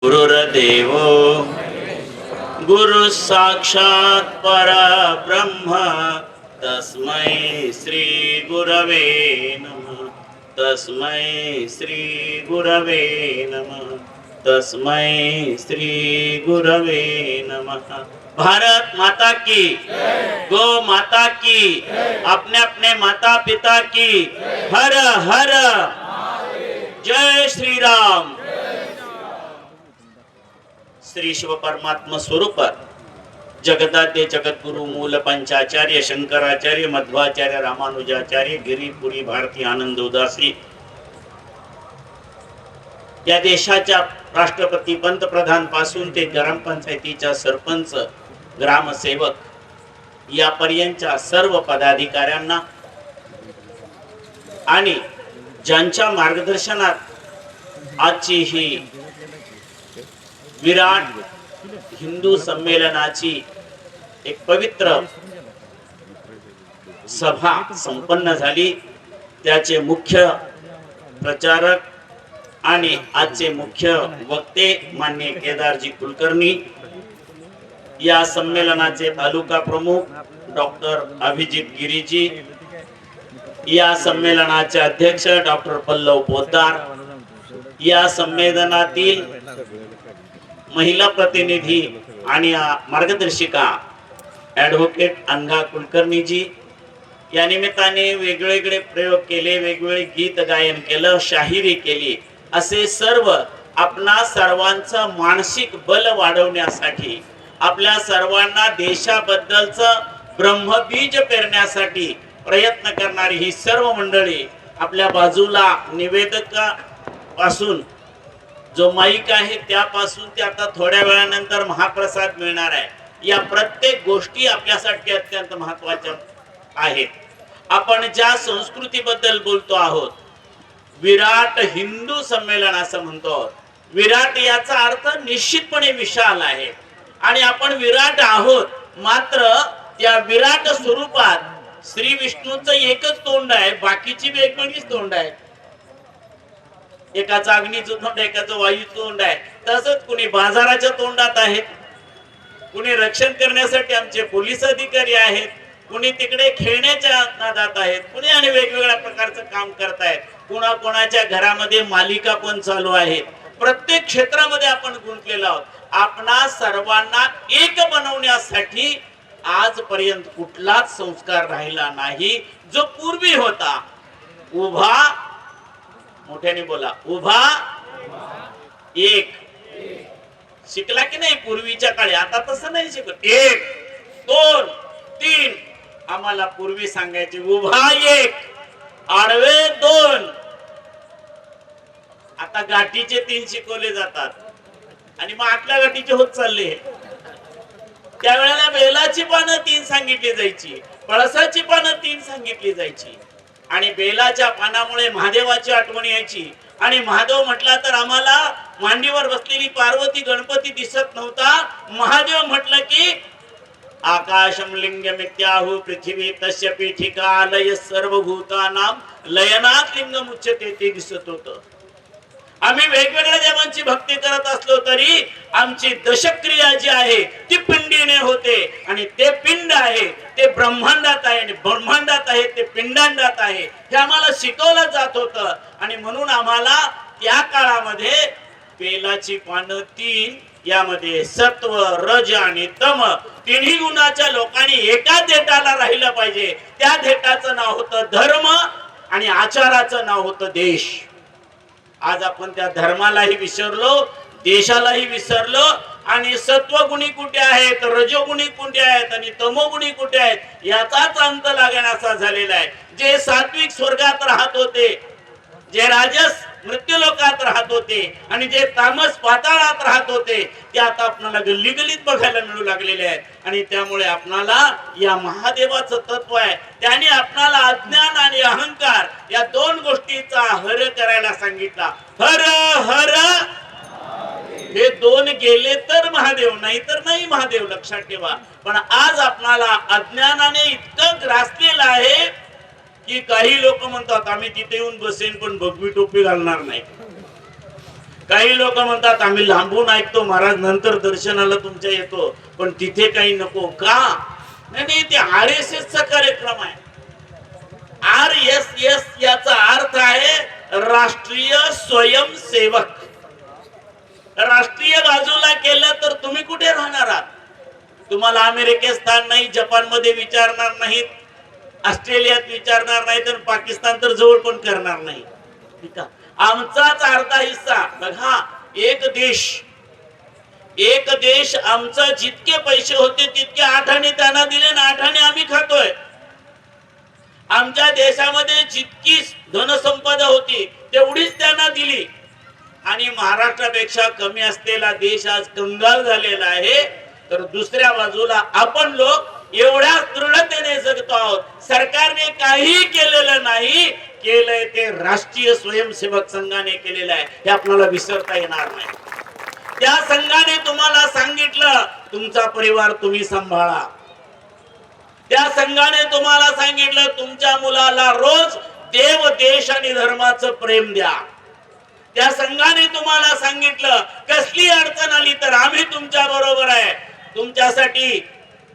गुरुर्देव गुरु साक्षात परब्रह्म तस्मै श्री गुरवे नमः तस्मै श्री गुरवे नमः तस्मै श्री गुरवे नमः। भारत माता की, गो माता की, अपने अपने माता पिता की हर हर जय श्री राम। श्री शिव परमात्मा स्वरूप जगदाद्य जगद्गुरु मूल पंचाचार्य शंकराचार्य मध्वाचार्य रामानुजाचार्य गिरीपुरी भारती आनंद उदासी या देशाच्या राष्ट्रपती पंतप्रधान पासून ते ग्रामपंचायतीच्या सरपंच ग्रामसेवक यापर्यंतच्या सर्व पदाधिकाऱ्यांना आणि ज्यांच्या मार्गदर्शनात आजची ही विराट हिंदू संमेलनाची एक पवित्र सभा संपन्न झाली, त्याचे मुख्य प्रचारक आणि आजचे मुख्य वक्ते माननीय केदारजी कुलकर्णी, या संमेलनाचे तालुका प्रमुख डॉक्टर अभिजित गिरीजी, या संमेलनाचे अध्यक्ष डॉक्टर पल्लव पोद्दार, या संमेलनातील महिला प्रतिनिधी आणि मार्गदर्शिका ॲडव्होकेट अनघा कुलकर्णीजी, या निमित्ताने वेगवेगळे प्रयोग केले, वेगवेगळे गीत गायन केलं, शाहिरी केली, असे सर्व आपणा सर्वांचं मानसिक बल वाढवण्यासाठी, आपल्या सर्वांना देशाबद्दलचं ब्रह्मबीज पेरण्यासाठी प्रयत्न करणारी ही सर्व मंडळी आपल्या बाजूला निवेदका पासून जो माईक आहे त्यापासून ते आता थोड्या वेळानंतर महाप्रसाद मिळणार आहे, या प्रत्येक गोष्टी आपल्यासाठी अत्यंत महत्त्वाच्या आहेत। आपण ज्या संस्कृतीबद्दल बोलतो आहोत, विराट हिंदू संमेलन असं म्हणतो। विराट याचा अर्थ निश्चितपणे विशाल आहे आणि आपण विराट आहोत, मात्र त्या विराट स्वरूपात श्री विष्णूचं एकच तोंड आहे, बाकीची वेगवेगळीच तोंड आहे। एकाचं अग्नीचं तोंड, एकाचं वायूचं तोंड आहे। तसंच कुणी बाजाराच्या तोंडात आहेत, कुणी रक्षण करण्यासाठी आमचे पोलीस अधिकारी आहेत, कुणी तिकडे खेळण्याच्या नादात आहेत, कुणी आणि वेगवेगळ्या प्रकारचं काम करतायत, कोणाच्या घरामध्ये मालिका पण चालू आहेत। प्रत्येक क्षेत्रामध्ये आपण गुंतलेलो आहोत। आपणा सर्वांना एक बनवण्यासाठी आजपर्यंत कुठलाच संस्कार राहिला नाही जो पूर्वी होता। उभा, मोठ्याने बोला, उभा एक। शिकला की नाही पूर्वीच्या काळी? आता तसं नाही शिकत। 1 2 3 आम्हाला पूर्वी सांगायचे उभा 1 आडवे 2। आता गाठीचे 3 शिकवले जातात आणि मग आतल्या गाठीचे होत चालले। त्यावेळेला बेलाची पानं 3 सांगितली जायची, पळसाची पानं 3 सांगितली जायची आणि बेलाच्या पानामुळे महादेवाची आठवण यायची आणि महादेव म्हटला तर आम्हाला मांडीवर बसलेली पार्वती गणपती दिसत नव्हता। महादेव म्हटलं की आकाशम लिंगमित्याहु पृथ्वी तस्य पीठिका लय सर्वभूतानां लयनात लिंगम उच्यते, ते दिसत होतं। आम्ही वेगवेगळ्या देवांची भक्ती करत असलो तरी आमची दशक्रिया जी आहे ती पिंडीने होते आणि ते पिंड आहे ते ब्रह्मांडात आहे आणि ब्रह्मांडात आहे ते पिंडांडात आहे, हे आम्हाला शिकवलं जात होतं। आणि म्हणून आम्हाला त्या काळामध्ये बेलाची पानं 3, यामध्ये सत्व रज आणि तम तिन्ही गुणाच्या लोकांनी एका देठाला राहिलं पाहिजे। त्या देठाचं नाव होतं धर्म आणि आचाराचं नाव होतं देश। आज आपण त्या धर्मालाही विसरलो, देशालाही विसरलो आणि सत्वगुणी कुठे आहेत, रजोगुणी कुठे आहेत आणि तमोगुणी कुठे आहेत याचाच अंत लागण्याचा झालेला आहे। जे सात्विक स्वर्गात राहत होते, जे राजस मृत्यूलोकात राहत होते आणि जे तामस पाताळात राहत होते, ते आता आपल्याला गल्लीगल्लीत बघायला मिळू लागलेले आहेत। आणि त्यामुळे आपल्याला या महादेवाचं तत्व आहे, त्याने आपल्याला अज्ञान आणि अहंकार या 2 गोष्टीचा हर करायला सांगितला। हर हर, हे 2 गेले तर महादेव, नाही तर नाही महादेव, लक्षात ठेवा। पण आज आपल्याला अज्ञानाने इतकं ग्रासलेलं आहे की काही लोक म्हणतात आम्ही तिथे येऊन बसेन पण भगवी टोपी घालणार नाही। काही लोक म्हणतात आम्ही लांबून ऐकतो महाराज, नंतर दर्शनाला तुमच्या येतो, पण तिथे काही नको का? नाही, ते RSS चा कार्यक्रम आहे. RSS याचा अर्थ आहे राष्ट्रीय स्वयंसेवक. राष्ट्रीय बाजूला केलं तर तुम्ही कुठे राहणार आहात? तुम्हाला अमेरिकेत स्थान नाही, जपान मध्ये विचारणार नाहीत, ऑस्ट्रेलियात विचारणार नाही, तर पाकिस्तान तर जवळ पण करणार नाही. ठीक आहे, आमचाच अर्धा हिस्सा बघा. एक देश आमचं जितके पैसे होते तितके 8 आणे त्यांना दिले ना 8 आणे आम्ही खातोय. आमच्या देशामध्ये जितकी धनसंपदा होती तेवढीच त्यांना दिली, आणि महाराष्ट्रापेक्षा कमी असलेला देश आज कंगाल झालेला आहे. तर दुसऱ्या बाजूला आपण लोक एवढ्या दृढतेने जगतो आहोत. सरकारने काही केलेलं नाही, केलंय ते राष्ट्रीय स्वयंसेवक संघाने केलेलं आहे. हे आपल्याला विसरता येणार नाही. त्या संघाने तुम्हाला सांगितलं तुमचा परिवार तुम्ही सांभाळा. त्या संघाने तुम्हाला सांगितलं तुमच्या मुलाला रोज देव, देश आणि धर्माचं प्रेम द्या. त्या संघाने तुम्हाला सांगितलं कसली अडचण आली तर आम्ही तुमच्या बरोबर आहे. तुमच्यासाठी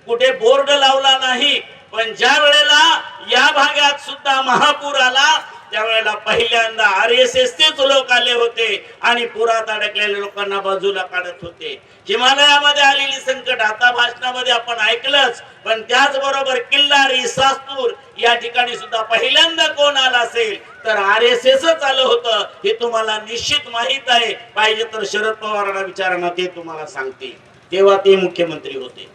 कुठे बोर्ड लावला नाही, पण ज्या वेळेला या भागात सुद्धा महापूर आला त्यावेळेला पहिल्यांदा RSS चेच लोक आले होते आणि पुरात अडकलेल्या लोकांना बाजूला काढत होते. हिमालयामध्ये आलेली संकट आता भाषणामध्ये आपण ऐकलंच, पण त्याचबरोबर किल्लारी, सास्तूर या ठिकाणी सुद्धा पहिल्यांदा कोण आला असेल तर RSSच आलं होतं. हे तुम्हाला निश्चित माहित आहे. पाहिजे तर शरद पवारांना विचारणा, ते तुम्हाला सांगतील. तेव्हा ते मुख्यमंत्री होते.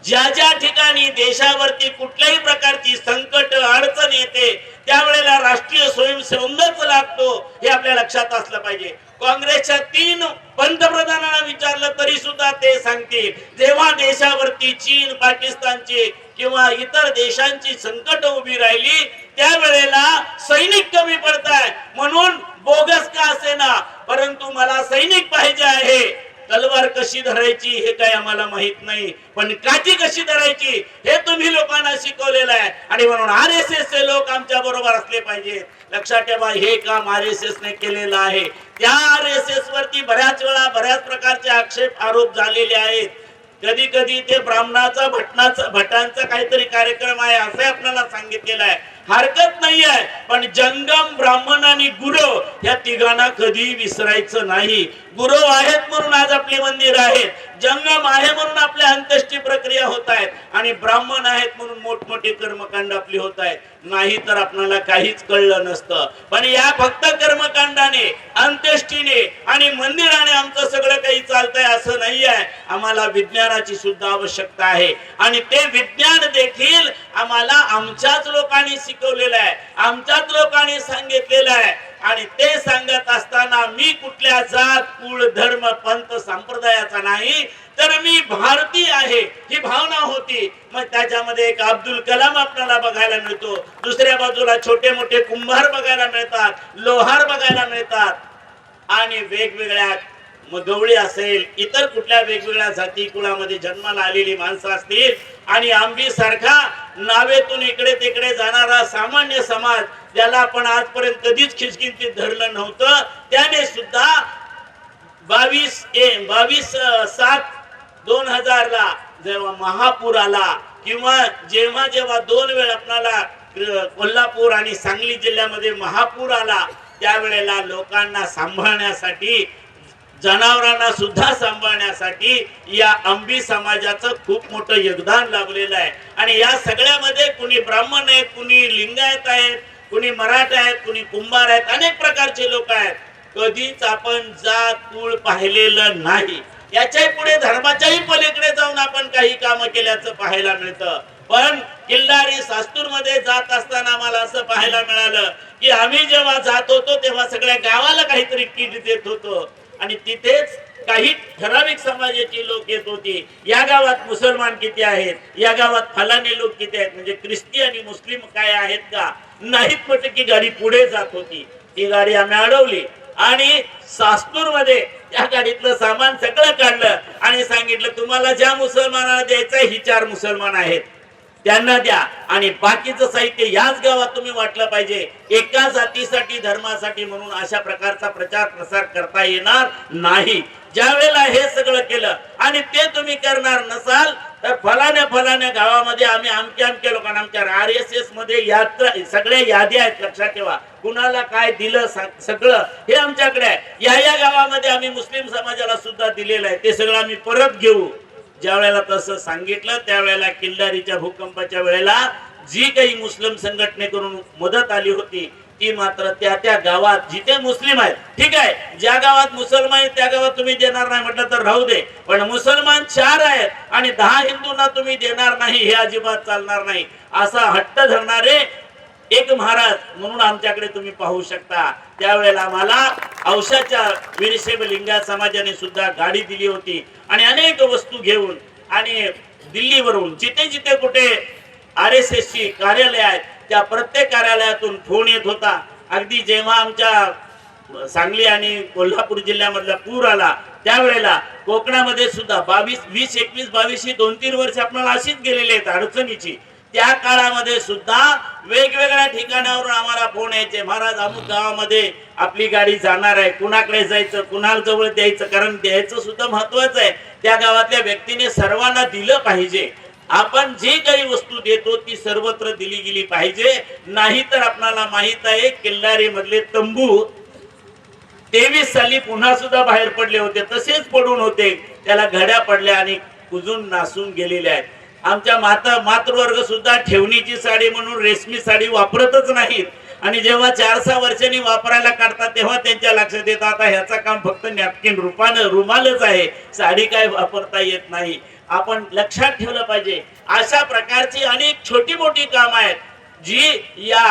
ज्या ज्या ठिकाणी देशावरती कुठल्याही प्रकारची संकट अडचण येते त्यावेळेला राष्ट्रीय स्वयंसेवकच लागतो, हे आपल्या लक्षात असलं पाहिजे. काँग्रेसच्या 3 पंतप्रधानांना विचारलं तरी सुद्धा ते सांगतील जेव्हा देशावरती चीन, पाकिस्तानची किंवा इतर देशांची संकट उभी राहिली त्यावेळेला सैनिक कमी पडताय म्हणून बोगस का असेना, परंतु मला सैनिक पाहिजे आहे. तलवार कशी धरायची हे काय आम्हाला माहित नाही, पण काठी कशी धरायची हे तुम्ही लोकांना शिकवलेलं आहे. आणि म्हणून RSS चे लोक आमच्या बरोबर असले पाहिजे. लक्षात ठेवा, हे काम RSS ने केलेलं आहे. त्या RSS वरती बऱ्याच वेळा बऱ्याच प्रकारचे आक्षेप आरोप झालेले आहेत. कधी कधी ते ब्राह्मणाचा भटांचा काहीतरी कार्यक्रम आहे असे आपल्याला सांगितलेलं आहे. हरकत नाही आहे, पण जंगम, ब्राह्मण आणि गुरव या तिघांना कधी विसरायचं नाही. गुरव आहेत म्हणून आज आपले मंदिर आहेत, जंगम आहे म्हणून आपल्या अंत्येष्टी प्रक्रिया होत आहेत, आणि ब्राह्मण आहेत म्हणून मोठमोठी कर्मकांड आपली होत आहेत. नाही तर आपल्याला काहीच कळलं नसतं. पण या फक्त कर्मकांडाने, अंत्येष्टीने आणि मंदिराने आमचं सगळं काही चालतंय असं नाही आहे. आम्हाला विज्ञानाची सुद्धा आवश्यकता आहे, आणि ते विज्ञान देखील आम्हाला आमच्याच लोकांनी शिकवलेलं आहे, आमच्याच लोकांनी सांगितलेलं आहे. आणि ते सांगत असताना मी कुठल्या जात, कुळ, धर्म, पंथ, संप्रदायाचा नाही, तर मी भारतीय आहे ही भावना होती. मग त्याच्यामध्ये एक अब्दुल कलाम आपल्याला बघायला मिळतो, दुसऱ्या बाजूला छोटे मोठे कुंभार बघायला मिळतात, लोहार बघायला मिळतात, आणि वेगवेगळ्या गवळी असेल, इतर कुठल्या वेगवेगळ्या जाती कुळामध्ये जन्माला आलेली माणसं असतील, आणि आंबी सारखा नावेतून इकडे तिकडे जाणारा सामान्य समाज ज्याला आपण आजपर्यंत कधीच खिचकिंतीत धरलं नव्हतं, त्याने सुद्धा 22/7/2000 ला जेव्हा महापूर आला, किंवा जेव्हा 2 वेळ आपल्याला कोल्हापूर आणि सांगली जिल्ह्यामध्ये महापूर आला, त्यावेळेला लोकांना सांभाळण्यासाठी, जनावरांना सुद्धा सांभाळण्यासाठी या अंबी समाजाचं खूप मोठं योगदान लाभलेलं आहे. आणि या सगळ्यामध्ये कुणी ब्राह्मण आहेत, कुणी लिंगायत आहेत, कुणी मराठा आहेत, कुणी कुंभार आहेत, अनेक प्रकारचे लोक आहेत. कधीच आपण जात कुळ पाहिलेलं नाही. याच्या पुढे धर्माच्याही पलीकडे जाऊन आपण काही काम केल्याचं पाहायला मिळतं. पण किल्लारी, सास्तूर मध्ये जात असताना आम्हाला असं पाहायला मिळालं की आम्ही जेव्हा जात होतो तेव्हा सगळ्या गावाला काहीतरी किट देत होतो, आणि तिथेच काही ठराविक समाजाची लोक येत होती. या गावात मुसलमान किती आहेत, या गावात फलाने लोक किती आहेत, म्हणजे ख्रिस्ती आणि मुस्लिम काय आहेत का नाहीत, म्हटलं की गाडी पुढे जात होती. ती गाडी आम्ही अडवली आणि सास्तूर मध्ये त्या गाडीतलं सामान सगळं काढलं आणि सांगितलं तुम्हाला ज्या मुसलमानाला द्यायचं ही 4 मुसलमान आहेत, त्यांना द्या आणि बाकीचं साहित्य याच गावात तुम्ही वाटलं पाहिजे. एका जातीसाठी धर्मासाठी म्हणून अशा प्रकारचा प्रचार प्रसार करता येणार नाही. ज्या वेळेला हे सगळं केलं आणि ते तुम्ही करणार नसाल तर फलाण्या गावामध्ये आम्ही अमक्या लोकांना आमच्या RSS मध्ये यात्रा सगळ्या याद्या आहेत, लक्षात ठेवा. कुणाला काय दिलं सगळं हे आमच्याकडे आहे. या गावामध्ये आम्ही मुस्लिम समाजाला सुद्धा दिलेलं आहे, ते सगळं आम्ही परत घेऊ. ज्या वेळेला तसं सांगितलं त्यावेळेला किल्लारीच्या भूकंपाच्या वेळेला जी काही मुस्लिम संघटनेकडून मदत आली होती ती मात्र त्या गावात जिथे मुस्लिम आहेत, ठीक आहे, ज्या गावात मुसलमान आहेत त्या गावात तुम्ही देणार नाही म्हटलं तर राहू दे, पण मुसलमान 4 आहेत आणि 10 हिंदूंना तुम्ही देणार नाही हे अजिबात चालणार नाही असा हट्ट धरणारे एक महाराज म्हणून आमच्याकडे तुम्ही पाहू शकता. त्यावेळेला आम्हाला औषधाच्या वीरशैव लिंगायत समाजाने सुद्धा गाडी दिली होती आणि अनेक वस्तू घेऊन आणि दिल्लीवरून जिथे कुठे RSS ची कार्यालय आहेत त्या प्रत्येक कार्यालयातून फोन येत होता. अगदी जेव्हा आमच्या सांगली आणि कोल्हापूर जिल्ह्यामधला पूर आला त्यावेळेला कोकणामध्ये सुद्धा 20, 21, 22 ही 2-3 वर्ष आपल्याला अशीच गेलेली आहेत अडचणीची. त्या काळामध्ये सुद्धा वेगवेगळ्या ठिकाणावरून आम्हाला फोन यायचे, महाराज अमुक गावामध्ये आपली गाडी जाणार आहे, कुणाकडे जायचं, कुणाला जवळ द्यायचं, कारण द्यायचं सुद्धा महत्वाचं आहे. त्या गावातल्या व्यक्तीने सर्वांना दिलं पाहिजे. आपण जी काही वस्तू देतो ती सर्वत्र दिली गेली पाहिजे. नाहीतर आपल्याला माहित आहे किल्लारी मधले तंबू 23 साली पुन्हा सुद्धा बाहेर पडले होते, तसेच पडून होते, त्याला घड्या पडल्या आणि कुजून नासून गेलेले आहेत. आमच्या मातृवर्ग सुद्धा ठेवणीची साडी म्हणून रेशमी साडी वापरतच नाहीत आणि जेव्हा 4-6 वर्षांनी वापरायला काढतात तेव्हा त्यांच्या लक्षात येतं आता ह्याचं काम फक्त नॅपकिन रुमालच आहे, साडी काय वापरता येत नाही. आपण लक्षात ठेवलं पाहिजे अशा प्रकारची अनेक छोटी मोठी काम आहेत जी या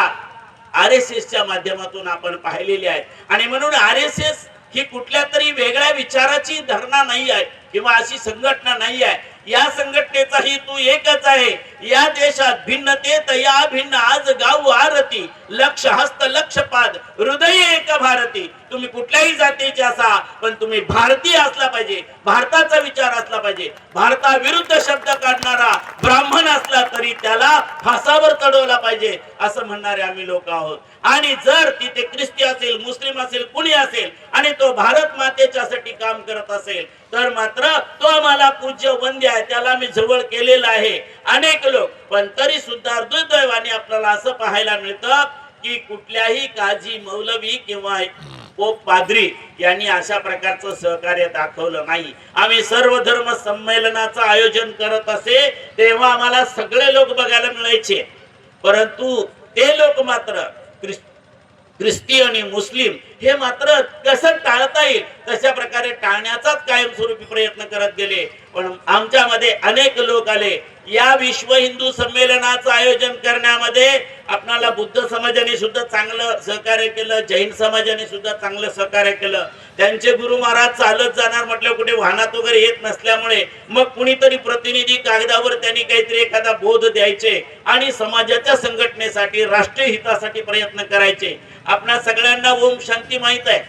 RSS च्या माध्यमातून आपण पाहिलेली आहेत. आणि म्हणून RSS ही कुठल्या तरी वेगळ्या विचाराची धरणा नाही आहे किंवा अशी संघटना नाही आहे. या संघटनेचा हेतू एकच आहे, या देशात भिन्नतेत या भिन्न आज गाव आरती लक्ष हस्त लक्ष पाद हृदय एक भारती. तुम्ही कुठल्याही जातीचे असा पण तुम्ही भारतीय असला पाहिजे, भारताचा विचार असला पाहिजे. भारताविरुद्ध शब्द काढणारा ब्राह्मण असला तरी त्याला फासावर चढवला पाहिजे असं म्हणणारे आम्ही लोक आहोत. आणि जर तिथे ख्रिस्ती असेल, मुस्लिम असेल, कुणी असेल आणि तो भारत मातेच्यासाठी काम करत असेल तर मात्र तो आम्हाला पूज्य वंद्य आहे, त्याला मी जवळ केलेला आहे अनेक लोक. पण तरी सुद्धा दुर्दैवाने आपल्याला असं पाहायला मिळतं की कुठल्याही काजी मौलवी किंवा पोप पाद्री यांनी अशा प्रकारचं सहकार्य दाखवलं नाही. आम्ही सर्व धर्म संमेलनाचं आयोजन करत असे तेव्हा आम्हाला सगळे लोक बघायला मिळायचे, परंतु ते लोक मात्र ख्रिस्ती आणि मुस्लिम हे मात्र कसं टाळता येईल तशा प्रकारे टाळण्याचाच कायमस्वरूपी प्रयत्न करत गेले. पण आमच्यामध्ये अनेक लोक आले. या विश्व हिंदू संमेलनाचं आयोजन करण्यामध्ये आपणाला बुद्ध समाजाने सुद्धा चांगलं सहकार्य केलं, जैन समाजाने सुद्धा चांगलं सहकार्य केलं. त्यांचे गुरु महाराज चालत जाणार म्हटलं कुठे वाहनात वगैरे येत नसल्यामुळे मग कुणीतरी प्रतिनिधी कागदावर त्यांनी काहीतरी एखादा बोध द्यायचे आणि समाजाच्या संघटनेसाठी राष्ट्रीय हितासाठी प्रयत्न करायचे. आपल्या सगळ्यांना ओम शांती माहित आहे.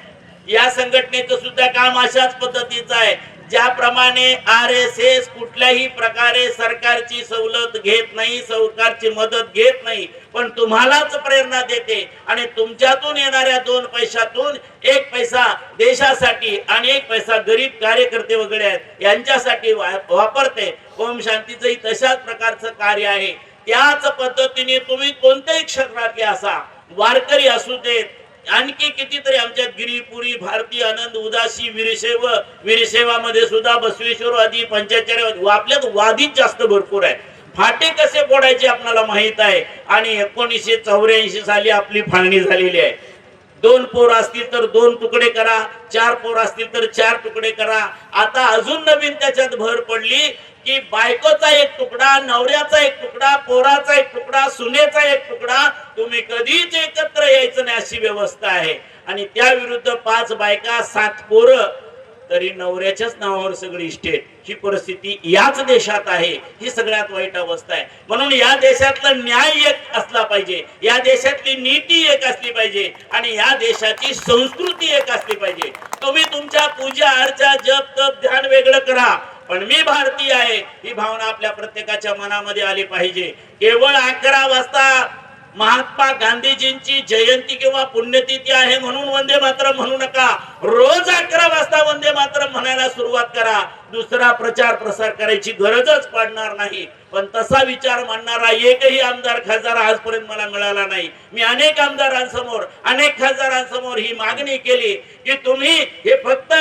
या संघटनेचं सुद्धा काम अशाच पद्धतीचं आहे. ज्याप्रमाणे RSS कुठल्याही प्रकारे सरकारची सवलत घेत नाही, सरकारची मदत घेत नाही, पण तुम्हालाच प्रेरणा देते आणि तुमच्यातून येणाऱ्या 2 पैशातून 1 पैसा देशासाठी आणि 1 पैसा गरीब कार्यकर्ते वगैरे आहेत यांच्यासाठी वापरते. ओम शांतीचंही तशाच प्रकारचं कार्य आहे. त्याच पद्धतीने तुम्ही कोणत्याही क्षेत्रातले असा, वारकरी असू देत, आणखी कितीतरी आमच्यात गिरीपुरी, भारतीय, आनंद, उदासी, वीरशैवामध्ये सुद्धा बसवेश्वर आदी पंचाचार्य आपल्यात वादीच जास्त भरपूर आहे. फाटे कसे फोडायचे आपल्याला माहित आहे आणि 1984 साली आपली फाळणी झालेली आहे. 2 पोर असतील तर 2 तुकडे करा, 4 पोर असतील तर 4 तुकडे करा. आता अजून नवीन त्याच्यात भर पडली की बायकोचा 1 तुकडा, नवऱ्याचा 1 तुकडा, पोराचा 1 तुकडा, सुनेचा 1 तुकडा, तुम्ही कधीच एकत्र यायचं नाही अशी व्यवस्था आहे. आणि त्या विरुद्ध 5 बायका 7 पोरं तरी नवऱ्याच्याच नावावर सगळी इस्टेट, ही परिस्थिती याच देशात आहे. ही सगळ्यात वाईट अवस्था आहे. म्हणून या देशातला न्याय एक असला पाहिजे, या देशातली नीती एक असली पाहिजे आणि या देशाची संस्कृती एक असली पाहिजे. तुम्ही तुमच्या पूजा अर्चा जप तप ध्यान वेगळं करा, पण मी भारतीय आहे ही भावना आपल्या प्रत्येकाच्या मनामध्ये आली पाहिजे. केवळ 11 वाजता महात्मा गांधीजींची जयंती किंवा पुण्यतिथी आहे म्हणून वंदे मातरम म्हणू नका. रोज 11 वाजता वंदे मातरम म्हणायला सुरुवात करा. दुसरा प्रचार प्रसार करायची गरजच पडणार नाही. पण तसा विचार मांडणारा एकही आमदार खासदार आजपर्यंत मला मिळाला नाही. मी अनेक आमदारांसमोर अनेक खासदारांसमोर ही मागणी केली की तुम्ही हे फक्त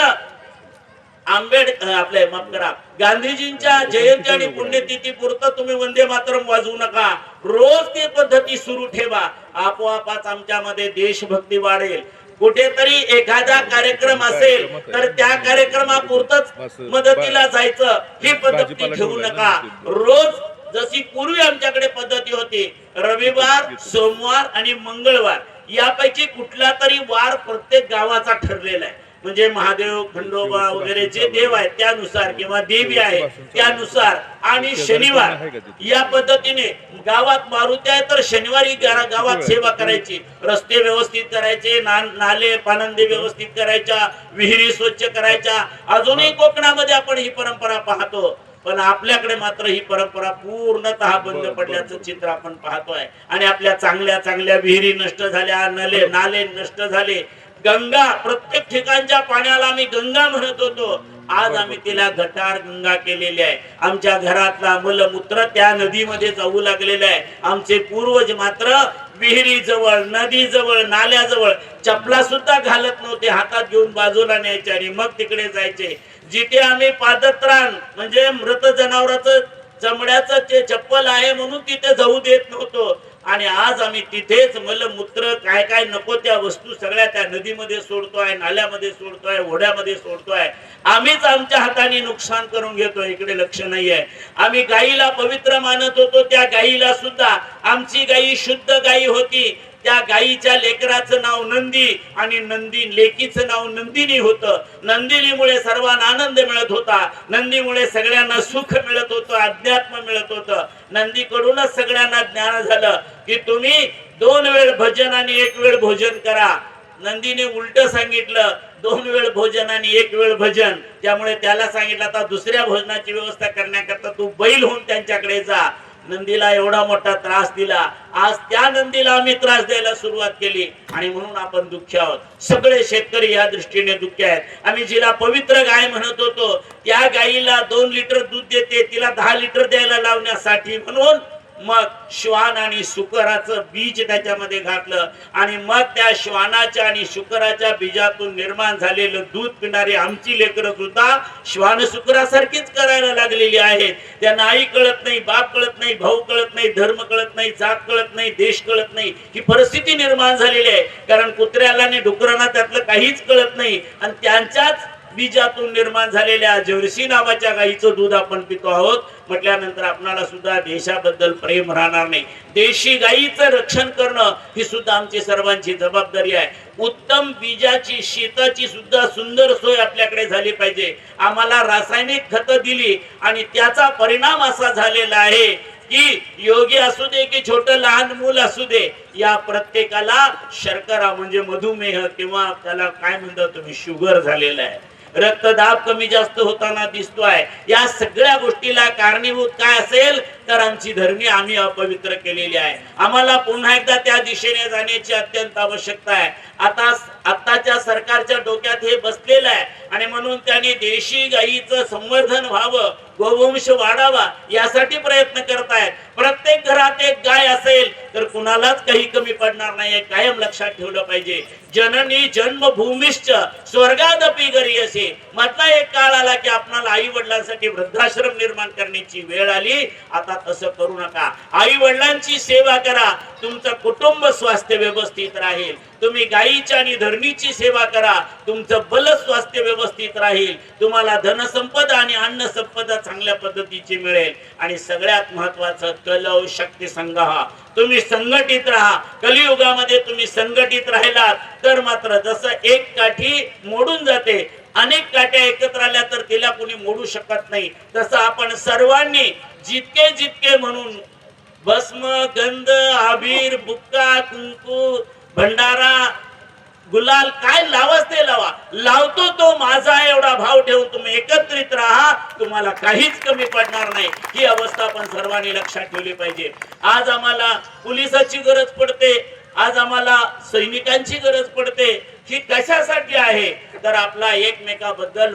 आपले माफ करा गांधीजींच्या जयंती आणि पुण्यतिथी पुरतं तुम्ही वंदे मातरम वाजवू नका. रोज ती पद्धती सुरू ठेवा. आपोआपच आमच्यामध्ये देशभक्ती वाढेल. कुठेतरी एखादा कार्यक्रम असेल तर त्या कार्यक्रमापुरतच मदतीला जायचं ही पद्धती ठेवू नका. रोज जशी पूर्वी आमच्याकडे पद्धती होती रविवार सोमवार आणि मंगळवार यापैकी कुठला तरी वार प्रत्येक गावाचा ठरलेला आहे. म्हणजे महादेव खंडोबा वगैरे जे देव आहेत त्यानुसार किंवा देवी आहे त्यानुसार आणि शनिवार या पद्धतीने गावात मारुती आहे तर शनिवारी गावात सेवा करायची. रस्ते व्यवस्थित करायचे नाले पानंदे व्यवस्थित करायच्या विहिरी स्वच्छ करायच्या. अजूनही कोकणामध्ये आपण ही परंपरा पाहतो पण आपल्याकडे मात्र ही परंपरा पूर्णतः बंद पडल्याचं चित्र आपण पाहतोय. आणि आपल्या चांगल्या चांगल्या विहिरी नष्ट झाल्या नाले नष्ट झाले. गंगा प्रत्येक ठिकाणच्या पाण्याला आम्ही गंगा म्हणत होतो आज आम्ही तिला गटार गंगा केलेली आहे. आमच्या घरातला मलमूत्र त्या नदीमध्ये जाऊ लागलेला आहे. आमचे पूर्वज मात्र विहिरी जवळ नदी जवळ नाल्याजवळ चपला सुद्धा घालत नव्हते. हातात घेऊन बाजूला न्यायचे आणि मग तिकडे जायचे. जिथे आम्ही पादत्राण म्हणजे मृत जनावराचं चमड्याचं ते चप्पल आहे म्हणून तिथे जाऊ देत नव्हतो. आणि आज आम्ही तिथेच मलमूत्र काय काय नको त्या वस्तू सगळ्या त्या नदीमध्ये सोडतोय नाल्यामध्ये सोडतोय ओढ्यामध्ये सोडतोय. आम्हीच आमच्या हाताने नुकसान करून घेतोय. इकडे लक्ष नाहीये. आम्ही गाईला पवित्र मानत होतो त्या गाईला सुद्धा आमची गाई शुद्ध गाई होती. त्या गाईच्या लेकराचं नाव नंदी आणि नंदी लेकीचं नाव नंदिनी होतं. नंदिनीमुळे सर्वांना आनंद मिळत होता. नंदीमुळे सगळ्यांना सुख मिळत होतं अध्यात्म मिळत होतं. नंदीकडूनच सगळ्यांना ज्ञान झालं की तुम्ही 2 वेळ भजन आणि 1 वेळ भोजन करा. नंदीने उलट सांगितलं 2 वेळ भोजन आणि 1 वेळ भजन. त्यामुळे त्याला सांगितलं आता दुसऱ्या भोजनाची व्यवस्था करण्याकरता तू बैल होऊन त्यांच्याकडे जा. नंदीला एवढा मोठा त्रास दिला. आज त्या नंदीला आम्ही त्रास द्यायला सुरुवात केली आणि म्हणून आपण दुःखी आहोत. सगळे शेतकरी या दृष्टीने दुःखी आहेत. आम्ही जिला पवित्र गाय म्हणत होतो त्या गायीला 2 लिटर दूध देते तिला 10 लिटर द्यायला लावण्यासाठी म्हणून मग श्वान आणि शुकराचं बीज त्याच्यामध्ये घातलं आणि मग त्या श्वानाच्या आणि शुकराच्या बीजातून निर्माण झालेलं दूध पिणारी आमची लेकरं सुद्धा श्वान शुकरासारखीच करायला लागलेली आहेत. त्यांना आई कळत नाही बाप कळत नाही भाऊ कळत नाही धर्म कळत नाही जात कळत नाही देश कळत नाही. ही परिस्थिती निर्माण झालेली आहे. कारण कुत्र्याला आणि डुकरांना त्यातलं काहीच कळत नाही आणि त्यांच्याच बीजातून निर्माण झालेल्या जर्सी नावाच्या गाईचं दूध आपण पितो आहोत म्हटल्यानंतर आपल्याला सुद्धा देशाबद्दल प्रेम राहणार नाही. देशी गाईचं रक्षण करणं ही सुद्धा आमची सर्वांची जबाबदारी आहे. उत्तम बीजाची शेताची सुद्धा सुंदर सोय आपल्याकडे झाली पाहिजे. आम्हाला रासायनिक खतं दिली आणि त्याचा परिणाम असा झालेला आहे की योगी असू दे की छोटं लहान मूल असू दे या प्रत्येकाला शर्करा म्हणजे मधुमेह किंवा त्याला काय म्हणता तुम्ही शुगर झालेला आहे. रक्तदाब कमी जास्त होताना दिसतोय. या सगळ्या गोष्टीला कारणीभूत काय असेल तर आमची धरणी आम्ही अपवित्र केलेली आहे. आम्हाला पुन्हा एकदा त्या दिशेने जाण्याची अत्यंत आवश्यकता आहे. आताच्या सरकारच्या डोक्यात हे बसलेलं आहे आणि म्हणून त्यांनी देशी गायीचं संवर्धन व्हावं गोवंश वाढावा यासाठी प्रयत्न करतायत. प्रत्येक घरात एक गाय असेल तर कुणालाच काही कमी पडणार नाही. कायम लक्षात ठेवलं पाहिजे. जननी जन्मभूमीश्च स्वर्गादपि गरीयसे. मधला एक काळ आला की आपल्याला आई वडिलांसाठी वृद्धाश्रम निर्माण करण्याची वेळ आली. आता तसं करू नका. आई वडिलांची सेवा करा. तुमचं कुटुंब स्वास्थ्य व्यवस्थित राहील. तुम्ही गायीच्या आणि धरणीची सेवा करा. तुमचं बल स्वास्थ्य व्यवस्थित राहील. तुम्हाला धनसंपदा आणि अन्न संपदा चांगल्या पद्धतीची मिळेल. आणि सगळ्यात महत्वाचं कलौ शक्ती संघ. तुम्ही संघटित राहा. कलियुगामध्ये तुम्ही संघटित राहिलात तर मात्र जसं एक काठी मोडून जाते अनेक काट्या एकत्र आल्या तर तिला कोणी मोडू शकत नाही. तसं आपण सर्वांनी जितके जितके म्हणून भस्म गंध आबीर बुक्का कुंकू भंडारा गुलाल काय लावाच ते लावा, लावतो तो माझा एवढा भाव ठेवून तुम्ही एकत्रित राहा, तुम्हाला काहीच कमी पडणार नाही. ही अवस्था आपण सर्वांनी लक्षात ठेवली पाहिजे. आज आम्हाला पोलिसाची गरज पडते, आज आम्हाला सैनिकांची गरज पडते. ही कशासाठी आहे तर आपला एकमेकाबद्दल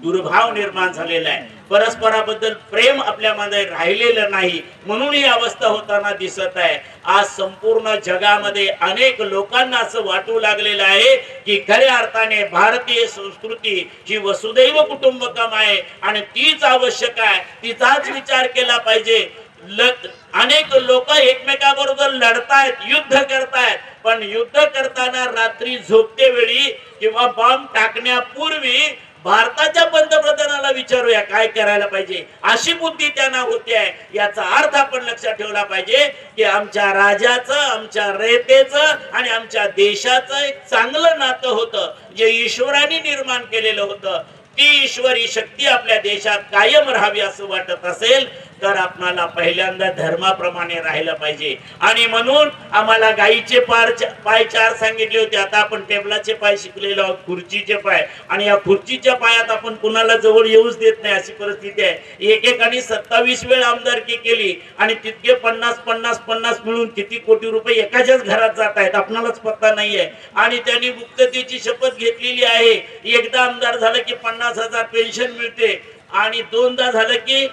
दुर्भाव निर्माण झालेला आहे, परस्पराबद्दल प्रेम आपल्यामध्ये राहिलेलं नाही, म्हणून ही अवस्था होताना दिसत आहे. आज संपूर्ण जगामध्ये अनेक लोकांना असं वाटू लागलेलं आहे की खऱ्या अर्थाने भारतीय संस्कृती ही वसुदैव कुटुंबकम आहे आणि तीच आवश्यक आहे, तिचाच विचार केला पाहिजे. अनेक लोक एकमेकाबरोबर लढतायत, युद्ध करतायत, पण युद्ध करताना रात्री झोपते वेळी किंवा बॉम्ब टाकण्यापूर्वी भारताच्या पंतप्रधानाला विचारूया काय करायला पाहिजे, अशी बुद्धी त्यांना होते आहे. याचा अर्थ आपण लक्षात ठेवला पाहिजे की आमच्या राजाचं, आमच्या रयतेचं आणि आमच्या देशाचं एक चांगलं नातं होतं जे ईश्वराने निर्माण केलेलं होतं. ती ईश्वरी शक्ती आपल्या देशात कायम राहावी असं वाटत असेल तर आपणाला पहिल्यांदा धर्माप्रमाणे राहिलं पाहिजे. आणि म्हणून आम्हाला गायीचे पाय चार सांगितले होते, आता आपण टेबलाचे पाय शिकलेलो आहोत, खुर्चीचे पाय. आणि या खुर्चीच्या पायात आपण कुणाला जवळ येऊच देत नाही अशी परिस्थिती आहे. एकेकाने 27 वेळ आमदारकी केली आणि तितके 50-50-50 मिळून किती कोटी रुपये एकाच्याच घरात जात आहेत आपणालाच पत्ता नाहीये. आणि त्यांनी मुक्ततेची शपथ घेतलेली आहे. एकदा आमदार झालं की 50,000 पेन्शन मिळते आणि दोनदा झालं की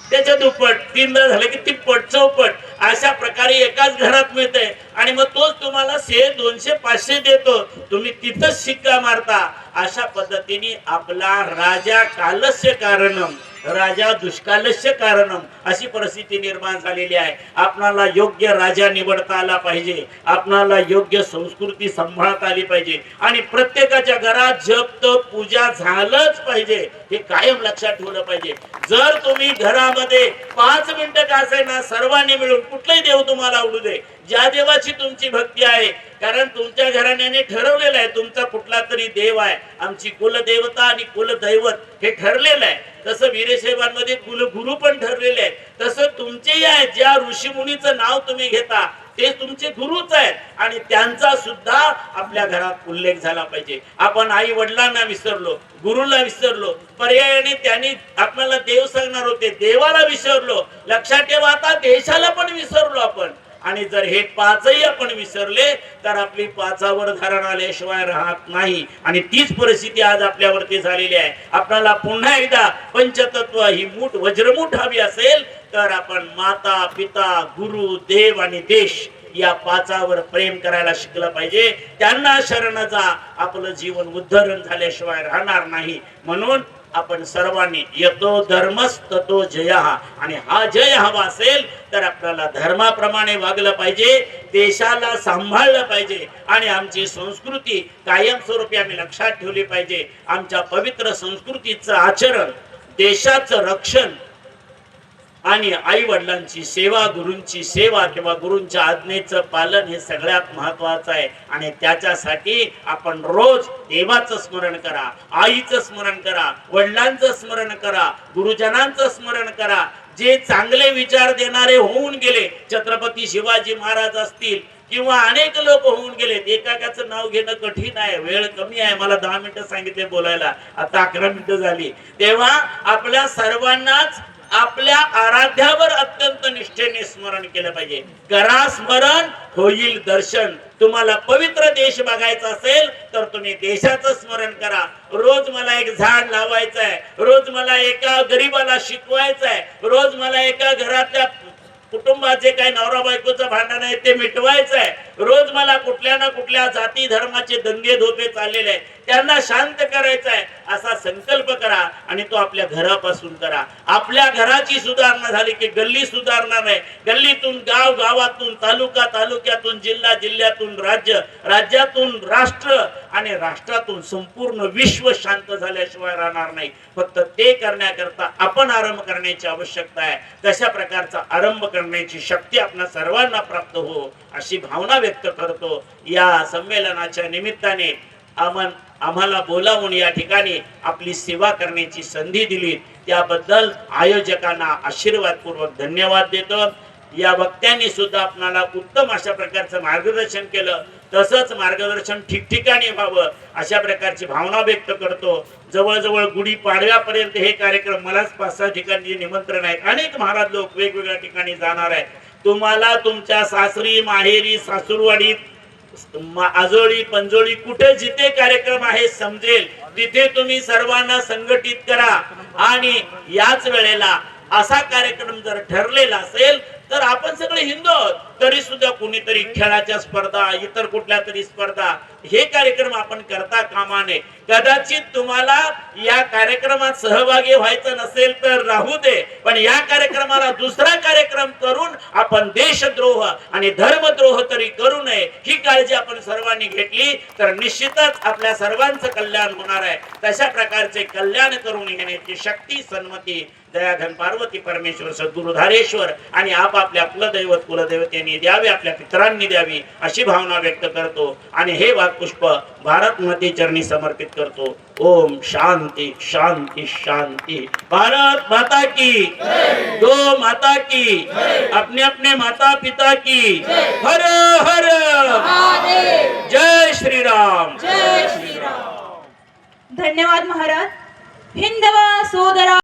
त्याच्या दुप्पट, तीनदा झालं की तिप्पट, चौपट, अशा प्रकारे एकाच घरात मिळते. आणि मग तोच तुम्हाला 100, 200, 500 देतो, तुम्ही तिथंच शिक्का मारता. अशा पद्धतीने आपला राजा कालस्य कारणम, राजा दुष्कालस्य कारणम अशी परिस्थिती निर्माण झालेली आहे. आपणाला योग्य राजा निवडता आला पाहिजे, आपणाला योग्य संस्कृती सांभाळता आली पाहिजे आणि प्रत्येकाच्या घरात जप तप पूजा झालंच पाहिजे, हे कायम लक्षात ठेवलं पाहिजे. जर तुम्ही घरामध्ये 5 मिनिटं का असेना सर्वांनी मिळून कुठलाही देव तुम्हाला आवडू दे, ज्या देवाची तुमची भक्ती आहे, कारण तुमच्या घराण्याने ठरवलेलं आहे तुमचा कुठला तरी देव आहे, आमची कुलदेवता आणि कुलदैवत हे ठरलेलं आहे. तसं वीरशैवांमध्ये कुलगुरु पण ठरलेले आहे, तसं तुमचेही आहे. ज्या ऋषीमुनीचं नाव तुम्ही घेता ते तुमचे गुरुच आहेत आणि त्यांचा सुद्धा आपल्या घरात उल्लेख झाला पाहिजे. आपण आई वडिलांना विसरलो, गुरुला विसरलो, पर्यायाने त्यांनी आपल्याला देव सांगणार होते, देवाला विसरलो. लक्षात ठेवा, आता देशाला पण विसरलो आपण. आणि जर हे पाचही आपण विसरले तर आपली पाचावर धारण आल्याशिवाय राहत नाही. आणि तीच परिस्थिती आज आपल्यावरती झालेली आहे. आपल्याला पुन्हा एकदा पंचतत्व ही मूठ वज्रमूठ हवी असेल तर आपण माता, पिता, गुरु, देव आणि देश या पाचावर प्रेम करायला शिकलं पाहिजे. त्यांना शरण जा, आपलं जीवन उद्धरण झाल्याशिवाय राहणार नाही. म्हणून आपण सर्वांनी यतो धर्मस ततो जयः, आणि हा जय हवा असेल तर आपल्याला धर्माप्रमाणे वागलं पाहिजे, देशाला सांभाळलं पाहिजे आणि आमची संस्कृती कायमस्वरूपी आम्ही लक्षात ठेवली पाहिजे. आमच्या पवित्र संस्कृतीचं आचरण, देशाचं रक्षण आणि आई वडिलांची सेवा, गुरूंची सेवा किंवा गुरूंच्या आज्ञेचं पालन हे सगळ्यात महत्वाचं आहे. आणि त्याच्यासाठी आपण रोज देवाचं स्मरण करा, आईचं स्मरण करा, वडिलांचं स्मरण करा, गुरुजनांचं स्मरण करा. जे चांगले विचार देणारे होऊन गेले, छत्रपती शिवाजी महाराज असतील किंवा अनेक लोक होऊन गेलेत. एकाचं नाव घेणं कठीण आहे, वेळ कमी आहे, मला 10 मिनिटं सांगितले बोलायला, आता 11 मिनिटं झाली. तेव्हा आपल्या सर्वांनाच आपल्या आराध्यावर अत्यंत निष्ठेने स्मरण केलं पाहिजे. करा स्मरण, होईल दर्शन. तुम्हाला पवित्र देश बघायचा असेल तर तुम्ही देशाचं स्मरण करा. रोज मला एक झाड लावायचं आहे, रोज मला एका गरीबाला शिकवायचं आहे, रोज मला एका घरातल्या कुटुंबात जे काही नवरा बायकोचं भांडण आहे ते मिटवायचं आहे, रोज मला कुठल्या ना कुठल्या जाती धर्माचे दंगे धोपे चाललेले आहेत त्यांना शांत करायचं आहे, असा संकल्प करा. आणि तो आपल्या घरापासून करा. आपल्या घराची सुधारणा झाली की गल्ली सुधारणार नाही. गल्लीतून गाव, गावातून तालुका, तालुक्यातून जिल्हा, जिल्ह्यातून राज्य, राज्यातून राष्ट्र आणि राष्ट्रातून संपूर्ण विश्व शांत झाल्याशिवाय राहणार नाही. फक्त ते करण्याकरता आपण आरंभ करण्याची आवश्यकता आहे. तशा प्रकारचा आरंभ करण्याची शक्ती आपल्या सर्वांना प्राप्त हो अशी भावना व्यक्त करतो. या संमेलनाच्या निमित्ताने आम्हाला बोलावून या ठिकाणी आपली सेवा करण्याची संधी दिली त्याबद्दल आयोजकांना आशीर्वादपूर्वक धन्यवाद देतो. या वक्त्यांनी सुद्धा आपल्याला उत्तम अशा प्रकारचं मार्गदर्शन केलं. तसंच मार्गदर्शन ठिकठिकाणी व्हावं अशा प्रकारची भावना व्यक्त करतो. जवळजवळ गुढी पाडव्यापर्यंत हे कार्यक्रम मलाच 5-6 ठिकाणी निमंत्रण आहेत. अनेक महाराज लोक वेगवेगळ्या ठिकाणी जाणार आहेत. तुम्हाला तुमच्या सासरी माहेरी सासूरवाडीत आजोळी पंजोळी कुठे जिथे कार्यक्रम आहे समजेल तिथे तुम्ही सर्वांना संघटित करा. आणि याच वेळेला असा कार्यक्रम जर ठरलेला असेल तर आपण सगळे हिंदू आहोत, तरी सुद्धा कुणीतरी खेळाच्या स्पर्धा इतर कुठल्या तरी स्पर्धा हे कार्यक्रम आपण करता कामा नये. कदाचित तुम्हाला या कार्यक्रमात सहभागी व्हायचं नसेल तर राहू दे, पण या कार्यक्रमाला दुसरा कार्यक्रम करून आपण देशद्रोह आणि धर्मद्रोह तरी करू नये ही काळजी आपण सर्वांनी घेतली तर निश्चितच आपल्या सर्वांचं कल्याण होणार आहे. तशा प्रकारचे कल्याण करून घेण्याची शक्ती सन्मती दयाघन पार्वती परमेश्वर सद्गुरु धारेश्वर आणि आपापल्या कुलदैवत कुलदेवतेने द्यावे, आपल्या पितरांनी द्यावी अशी भावना व्यक्त करतो. आणि हे वाक्पुष्प भारत माते चरणी समर्पित करतो. ओम शांती शांती शांती. भारत माता की गो माता की अपने अपने माता पिता की हर हर जय श्री राम. जय श्री राम. धन्यवाद महाराज. हिंदवा सोदरा.